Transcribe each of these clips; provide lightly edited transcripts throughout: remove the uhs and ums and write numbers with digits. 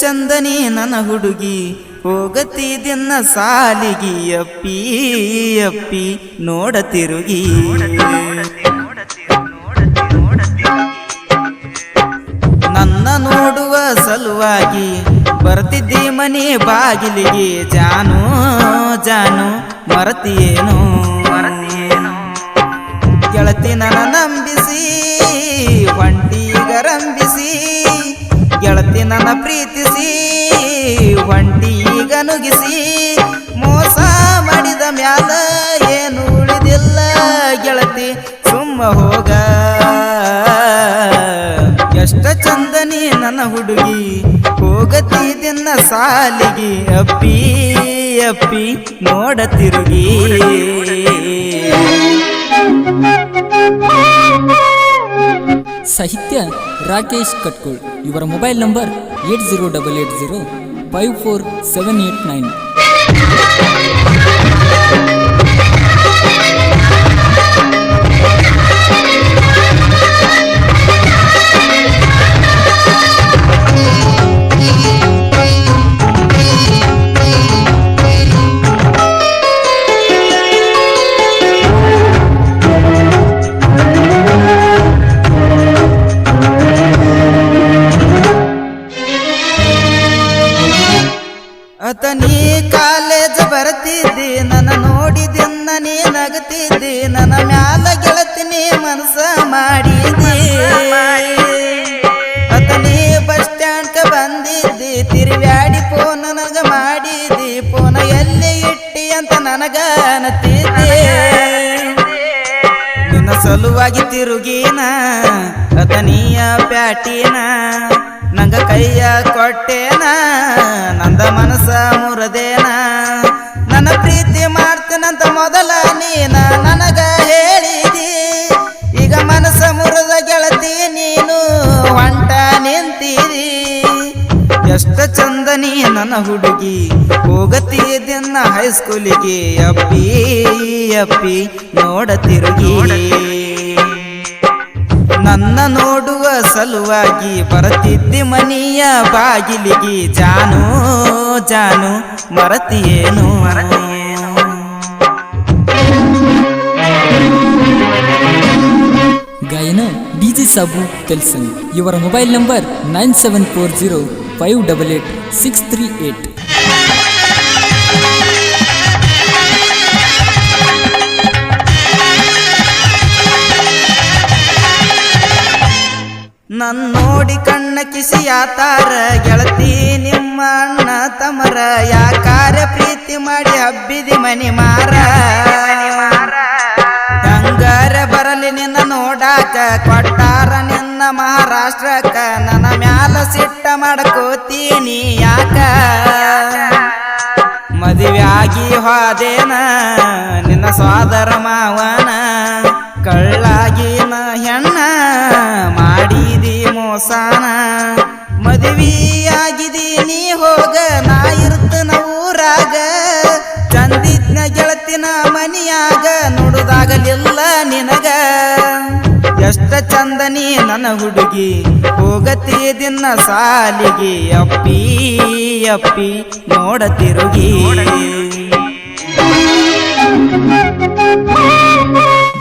ಚಂದನಿ ನನ್ನ ಹುಡುಗಿ ಹೋಗತಿದಿನ್ನ ಸಾಲಿಗಿ ಅಪ್ಪಿ ಅಪ್ಪಿ ನೋಡ ತಿರುಗಿ ನನ್ನ ನೋಡುವ ಸಲುವಾಗಿ ಬರ್ತಿದ್ದಿ ಮನೆ ಬಾಗಿಲಿಗೆ ಜಾನು ಜಾನು ಮರತಿಯೇನು ಗೆಳತಿ ನನ್ನ ನಂಬಿಸಿ ಒಂಟಿಗರಂಬಿಸಿ ಗೆಳತಿ ನನ್ನ ಪ್ರೀತಿಸಿ ಒಂಟಿಗ ನುಗಿಸಿ ಮೋಸ ಮಾಡಿದ ಮ್ಯಾಲ ಏನು ಉಳಿದಿಲ್ಲ ಗೆಳತಿ ಸುಮ್ಮ ಹೋಗ ಎಷ್ಟ ಚಂದನಿ ನನ್ನ ಹುಡುಗಿ ಹೋಗತಿದಿನ್ನ ಸಾಲಿಗಿ ಅಪ್ಪಿ ಅಪ್ಪಿ ನೋಡ ತಿರುಗಿ ಸಾಹಿತ್ಯ ರಾಕೇಶ್ ಕಟ್ಕೋಳ್. ಇವರ ಮೊಬೈಲ್ ನಂಬರ್ 8088054789. ಅತನಿ ಕಾಲೇಜ್ ಬರ್ತಿದ್ದಿ ನನ್ನ ನೋಡಿದಿನ್ನ ನೀ ನಗತಿದ್ದಿ ನನ್ನ ಮ್ಯಾಲ ಗೆಳತಿನಿ ಮನಸ ಮಾಡಿದ್ದಿ ಅತನಿ ಬಸ್ ಸ್ಟ್ಯಾಂಡ್ ಬಂದಿದ್ದಿ ತಿರುವ್ಯಾಡಿ ಫೋನ್ ನನಗ ಮಾಡಿದ್ದಿ ಫೋನ ಎಲ್ಲಿ ಇಟ್ಟಿ ಅಂತ ನನಗ ಅನ್ನತಿದ್ದಿ ನಿನ್ನ ಸಲುವಾಗಿ ತಿರುಗಿನ ಅತನಿಯ ಪ್ಯಾಟಿನ ನಂಗ ಕೈಯ ಕೊಟ್ಟೇನ ನಂದ ಮನಸ ಮುರದೇನ ನನ್ನ ಪ್ರೀತಿ ಮಾಡ್ತೇನಂತ ಮೊದಲ ನೀನ ನನಗ ಹೇಳಿದಿ ಈಗ ಮನಸ ಮುರದ ಗೆಳತಿ ನೀನು ಹೊಂಟ ನಿಂತೀರಿ ಎಷ್ಟ ಚಂದನಿ ನನ್ನ ಹುಡುಗಿ ಹೋಗತಿದಿನ್ನ ಹೈಸ್ಕೂಲಿಗೆ ಅಪ್ಪಿ ಅಪ್ಪಿ ನೋಡ ತಿರುಗಿ ನನ್ನ ನೋಡುವ ಸಲುವಾಗಿ ಬರತಿದ್ದಿ ಮನಿಯ ಬಾಗಿಲಿಗೆ ಜಾನು ಜಾನು ಮರತಿಯೇನು ಗಾಯನ ಡಿಜೆ ಸಾಬು ತೆಲ್ಸನ್. ಇವರ ಮೊಬೈಲ್ ನಂಬರ್ 9740588638. ನನ್ನ ನೋಡಿ ಕಣ್ಣ ಕಿಸಿಯಾತಾರ ಗೆಳತಿ ನಿಮ್ಮ ಅಣ್ಣ ತಮರ ಯಾಕಾರ ಪ್ರೀತಿ ಮಾಡಿ ಹಬ್ಬಿದಿ ಮನಿ ಮಾರ ಗಂಗಾರ ಬರಲಿ ನಿನ್ನ ನೋಡಾಕ ಕೊಟ್ಟಾರ ನಿನ್ನ ಮಹಾರಾಷ್ಟ್ರಕ್ಕ ನನ್ನ ಮ್ಯಾಲ ಸಿಟ್ಟ ಮಾಡ್ಕೋತೀನಿ ಯಾಕ ಮದುವೆ ಆಗಿ ಹೋದೇನ ನಿನ್ನ ಸೋದರ ಮಾವನ ಕಳ್ಳಾಗಿನ ಹೆಣ್ಣ ಮಾಡಿದಿ ಮೋಸಾನ ಮದುವೆಯಾಗಿದಿ ನೀ ಹೋಗ ನಾ ಇರ್ತನ ಊರಾಗ ಚಂದಿದ್ನ ಗೆಳತಿನ ಮನಿಯಾಗ ನೋಡುದಾಗಲಿಲ್ಲ ನಿನಗ ಎಷ್ಟ ಚಂದನಿ ನನ್ನ ಹುಡುಗಿ ಹೋಗತಿದಿನ್ನ ಸಾಲಿಗೆ ಅಪ್ಪಿ ಅಪ್ಪಿ ನೋಡ ತಿರುಗಿ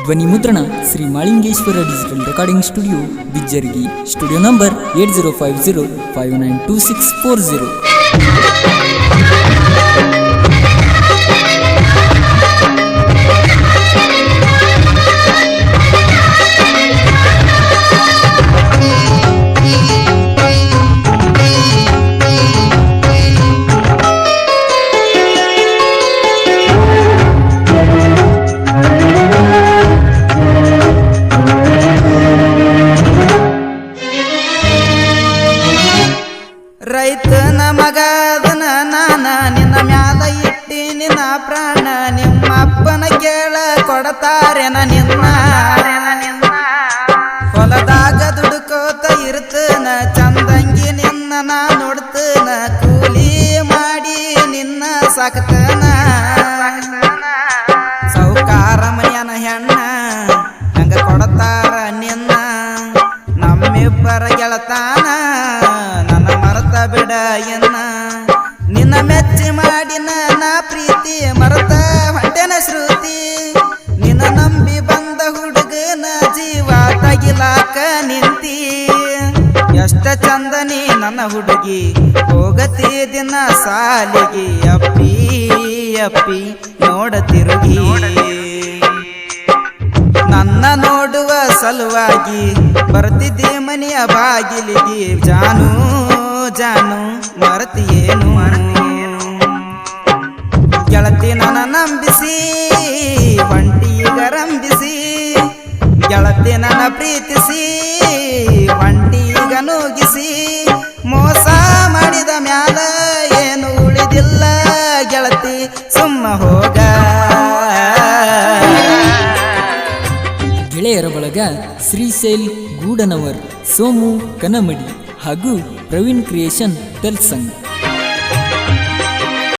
ಧ್ವನಿ ಮುದ್ರಣ Shri Malingeshwara digital recording studio Bijjargi. Studio number 8050592640. ರೈತನ ಮಗದನ ನಾನ ನಿನ್ನ ಮ್ಯಾಲ ಇಟ್ಟಿ ನಿನ್ನ ಪ್ರಾಣ ನಿಮ್ಮ ಅಪ್ಪನ ಕೇಳ ಕೊಡತಾರೆನ ನಿನ್ನ ಹೊಲದಾಗ ದುಡುಕೋತ ಇರ್ತನ ಚಂದಂಗಿ ನಿನ್ನ ನಾ ನೋಡ್ತನ ಕೂಲಿ ಮಾಡಿ ನಿನ್ನ ಸಾಕ್ತನ ಸೌಕಾರ ಮನೆಯನ ಹೆಣ್ಣ ಹಂಗ ಕೊಡತಾರ ನಿನ್ನ ನಮ್ಮಿಬ್ಬರ ಗೆಳತಾನ ನನ್ನ ಮರತ ಬಿಡ ಎನ್ನ ನಿನ್ನ ಮೆಚ್ಚಿ ಮಾಡಿನ ನಾ ಪ್ರೀತಿ ಮರತ ಹೊಂಟೆನ ಶ್ರುತಿ ನಿನ್ನ ನಂಬಿ ಬಂದ ಹುಡುಗನ ಜೀವ ತಗಿಲಾಕ ನಿಂತಿ ಎಷ್ಟ ಚಂದನಿ ನನ್ನ ಹುಡುಗಿ ಹೋಗತಿ ದಿನ ಸಾಲಿಗೆ ಅಪ್ಪಿ ಅಪ್ಪಿ ನೋಡ ತಿರುಗಿ ನನ್ನ ನೋಡುವ ಸಲುವಾಗಿ ಬರ್ತಿದ್ದೆ ಮನೆಯ ಬಾಗಿಲಿಗೆ ಜಾನು ಜಾನು ಮರತಿಯೇನು ಗೆಳತಿ ನನ್ನ ನಂಬಿಸಿ ಒಂಟಿಗ ರಂಬಿಸಿ ಗೆಳತಿ ನನ್ನ ಪ್ರೀತಿಸಿ ಒಂಟಿಗ ನೂಗಿಸಿ ಮೋಸ ಮಾಡಿದ ಮ್ಯಾಲ ಏನು ಉಳಿದಿಲ್ಲ ಗೆಳತಿ ಸುಮ್ಮ ಹೋಗ. ಗೆಳೆಯರ ಬಳಗ ಶ್ರೀಶೈಲ್ ಗೂಡನವರ್, ಸೋಮು ಕನಮಡಿ ಹಾಗೂ ಪ್ರವೀಣ್ ಕ್ರಿಯೇಷನ್ ತೆಲ್ಸಂಗ್.